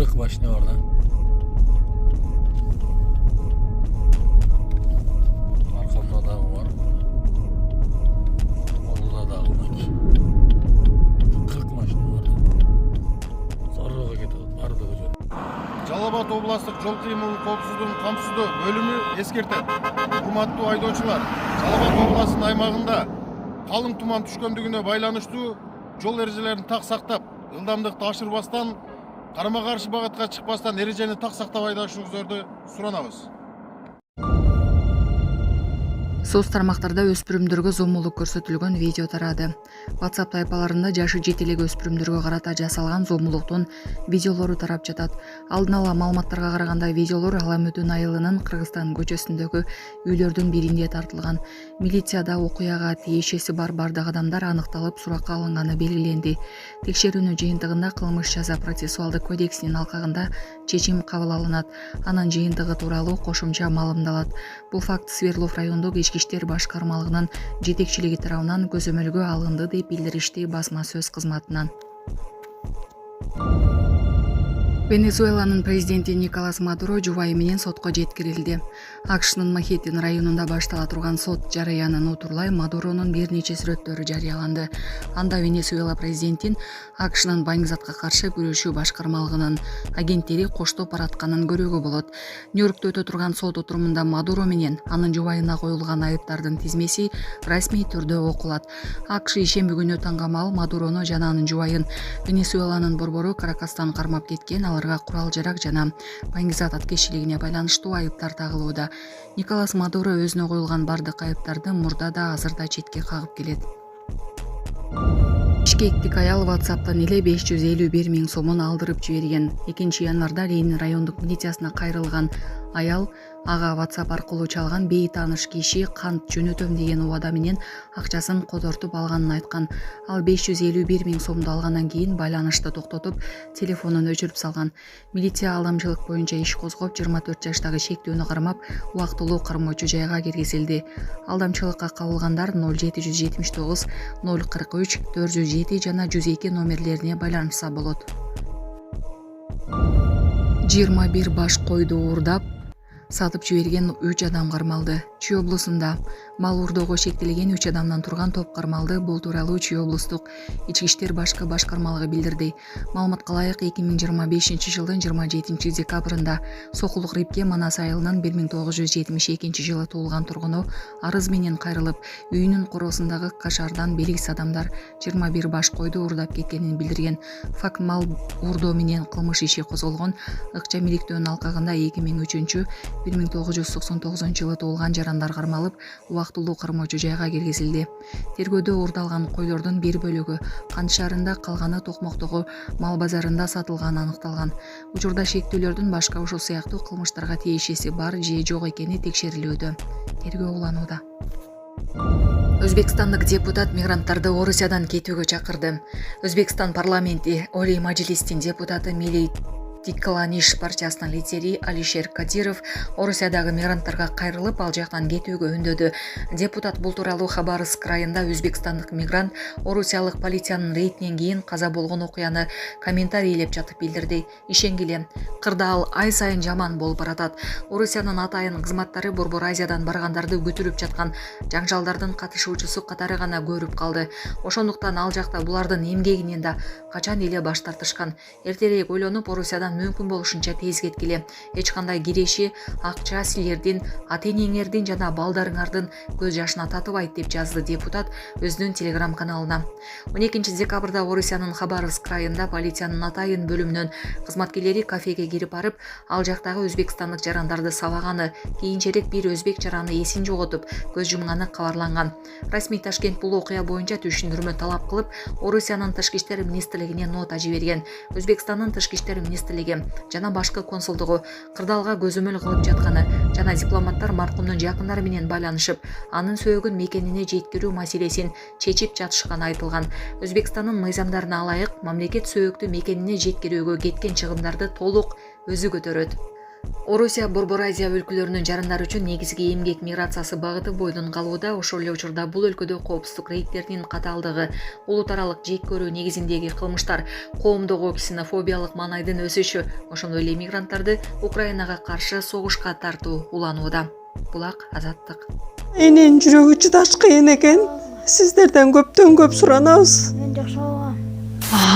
40 машина var da. Arkamda dağ var. Orada dağ var. 40 машина var da. Sarığa gidiyor. Bardығы жөн. Жалал Абад областық жол қимылы қауіпсіздігін қамсыздау бөлімі ескертеді. Құрметті айдаушылар, Жалал Абад облысының аймағында қалың тұман түскендігіне байланысты жол ережелерін тақ сақтап, жылдамдықты ашырбастан, қарама-қарсы бағытқа шықпастан ережені тақ сақтап айдаушыларды сұранабыз. Соц тармақтарда өспірімдерге зомбылық көрсетілген видео тарады. WhatsApp тайпаларында жашы жетелегі өспірімдерге қарата жасалған зомбылықтың видеолары тарап жатады. Алдын ала маалыматтарға қарағанда видеолар Аламөтөн айылының Қырғызстан көчөсүндөгү үйлөрдүн биринде тартылган. Милицияда окуяга тиешеси бар бардык адамдар аныкталып суракка алынганы белгиленди. Текшерүүнүн жыйынтыгында кылмыш жаза процессуалдык кодексинин алкагында чечим кабыл алынат. Анын жыйынтыгы тууралуу кошумча маалымдалат. Бул факт Свердлов райондук Ички иштер башкармалыгынын жетекчилиги тарабынан көзөмөлгө алынды деп билдиришти басма сөз кызматынан. Венесуэланын президенти Николас Мадуро жубайы менен сотко жеткирилди. АКШнын Манхэттен районунда баштала турган сот жарыянын отурлай Мадуронун бир нече сүрөттөрү жарыяланды. Анда Венесуэла президентин АКШнын баңгизатка каршы күрөшүү башкармалыгынын агенттери коштоп баратканын көрүүгө болот. Нью-Йоркто өтө турган сот отурумунда Мадуро менен анын жубайына коюлган айыптардын тизмеси расмий түрдө окулат. АКШ ишембү таңгамал Мадурону жана анын жубайын Венесуэланын борбору Каракастан кармап кеткен, аларга курал жарак жана баңгизат аткечилигине байланыштуу айыптар тагылууда. Николас Мадуро өзүнө коюлган бардык айыптарды мурда да азыр да четке кагып келет. Бишкектик аял WhatsApp'тан эле 551 000 сомун алдырып жиберген. 2 январда Ленин райондук милициясына кайрылган аял ага WhatsApp аркылуу чалган бейтааныш киши кант жөнөтөм деген убада менен акчасын кодортуп алганын айткан. Ал 551 000 сомду алгандан кийин байланышты токтотуп, телефонун өчүрүп салган. Милиция алдамчылык боюнча иш козгоп, 24 жаштагы шектүүнү кармап, убактылуу кармоочу жайга киргизилди. Алдамчылыкка кабылгандар 0779 043 407 жана 102 номерлерине байланышса болот. 21 баш койду уурдап сатып жиберген 3 адам кармалды. Чүй облусунда мал уурдоого шектелген 3 адамдан турган топ кармалды. Бул тууралуу Чүй облустук ички иштер башкармалыгы билдирди. Маалыматка ылайык 2025 жылдын 27 декабрында Сокулук Рипке Манас айылынын 1972 жылы туулган тургуну арыз менен кайрылып, үйүнүн короосундагы кашардан белгисиз адамдар 21 баш койду уурдап кеткенин билдирген. Факт мал уурдоо менен кылмыш иши козголгон. Ыкча миликтөөнүн алкагында 2003-1999 жылы туулган жарандар кармалып, убактылуу кармоочу жайга киргизилди. Тергөөдө уурдалган койлордун бир бөлүгү Кант шаарында, калганы Токмоктогу мал базарында сатылганы аныкталган. Учурда шектүүлөрдүн башка ушул сыяктуу кылмыштарга тиешеси бар же жок экени текшерилүүдө. Тергөө уланууда. Өзбекстандык депутат мигранттарды Орусиядан кетүүгө чакырды. Өзбекстан парламенти Олий Мажлистин депутаты Милей Тикаланиш партиясынын лидери Алишер Кадиров Орусиядагы мигранттарга кайрылып, ал жактан кетүүгө үндөдү. Депутат бул тууралуу Хабаровск районунда өзбекстандык мигрант орусиялык полициянын рейдинен кийин каза болгон окуяны комментарийлеп жатып билдирди. Ишенгиле, кырда ал ай сайын жаман болуп баратат. Орусиянын атайын кызматтары Борбор Азиядан баргандарды көтүрүп жаткан жаңжалдардын катышуучусу катары гана көрүп калды. Ошондуктан ал жакта булардын эмгегинен да качан эле баш тартышкан. Эртерээк ойлонуп, Орусиядан мүмкүн болушунча тез кеткиле. Эч кандай киреши, акча силердин, ата-энеңердин жана балдарыңардын көз жашына татыбайт деп жазды депутат өзүнүн телеграм каналына. 12 декабрда Орусиянын Хабаровск районунда полициянын атайын бөлүмүнүн кызматкерлери кафеге кирип барып, ал жактагы өзбекстандык жарандарды сабаганы, кийинчерээк бир өзбек жараны эсин жоготуп, көз жумганы кабарланган. Расмий Ташкент бул окуя боюнча түшүндүрмө талап кылып, Орусиянын тышкы иштер министрлигине нота жиберген. Өзбекстандын тышкы иштер министрлиги жана башкы консулдугу кырдаалга көзөмөл кылып жатканы жана дипломаттар маркумдун жакындары менен байланышып, анын сөөгүн мекенине жеткирүү маселесин чечип жатышканы айтылган. Өзбекстандын мыйзамдарына ылайык, мамлекет сөөгүктү мекенине жеткирүүгө кеткен чыгымдарды толук өзү көтөрөт. Орусия Борбор Азия өлкөлөрүнүн жарандары үчүн негизги эмгек миграциясы багыты бойдон калууда. Ошол эле учурда бул өлкөдө коопсуздук рейдтеринин катаалдыгы, улут аралык жек көрүү негизиндеги кылмыштар, коомдогу ксенофобиялык маанайдын өсүшү ошондой эле мигранттарды Украинага каршы согушка тартуу уланууда. Булак Азаттык. Эненин жүрөгү чыдаш кыйын экен. Сиздерден көптөн көп суранабыз.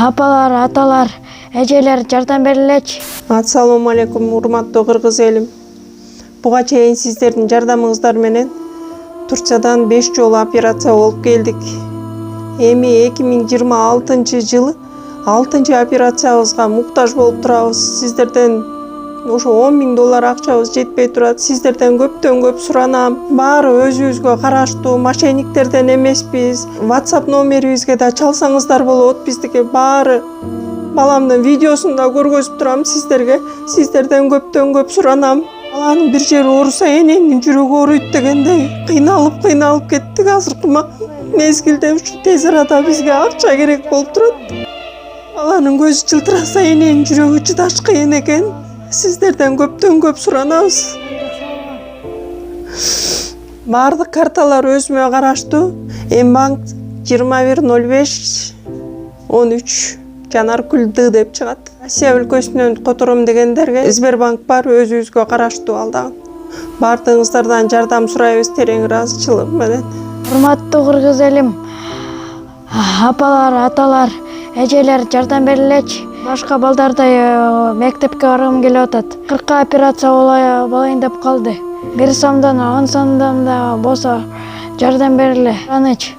Апалар, аталар, эжелер жардам берилечи. Ассалому алейкум, урматтуу кыргыз элим. Буга чейин сиздердин жардамыңыздар менен Турциядан 5 жолу операция болуп келдик. Эми 2026 жылы 6 операциябызга муктаж болуп турабыз. Сиздерден ошо $10.000 акчабыз жетпей турат. Сиздерден көптөн көп суранам. Баары өзүбүзгө караштуу, мошенниктерден эмеспиз. WhatsApp номерибизге да чалсаңыздар болот. Биздики баары баламдын видеосун да көргөзүп турам сиздерге. Сиздерден көптөн көп суранам. Баланын бир жери ооруса эненин жүрөгү ооруйт дегендей кыйналып кеттик. Азыркы мезгилде ушу тез арада бизге акча керек болуп турат. Баланын көзү жылтыраса эненин жүрөгү чыдаш кыйын экен. Сиздерден көптөн көп суранабыз. Баардык карталар өзүмө караштуу. Мбанк 210513 Жанаркүл Д деп чыгат. Россия өлкөсүнөн котором дегендерге Сбербанк бар, өзүбүзгө караштуу ал дагы. Баардыгыңыздардан жардам сурайбыз терең ыраазычылык менен. Урматтуу кыргыз элим, апалар, аталар, эжелер жардам берилечи. Башка балдардай мектепке баргым келип атат. 40 операция болайын деп калды. 1 сомдон 10 сомдон да болсо жардам бериле. Аныч.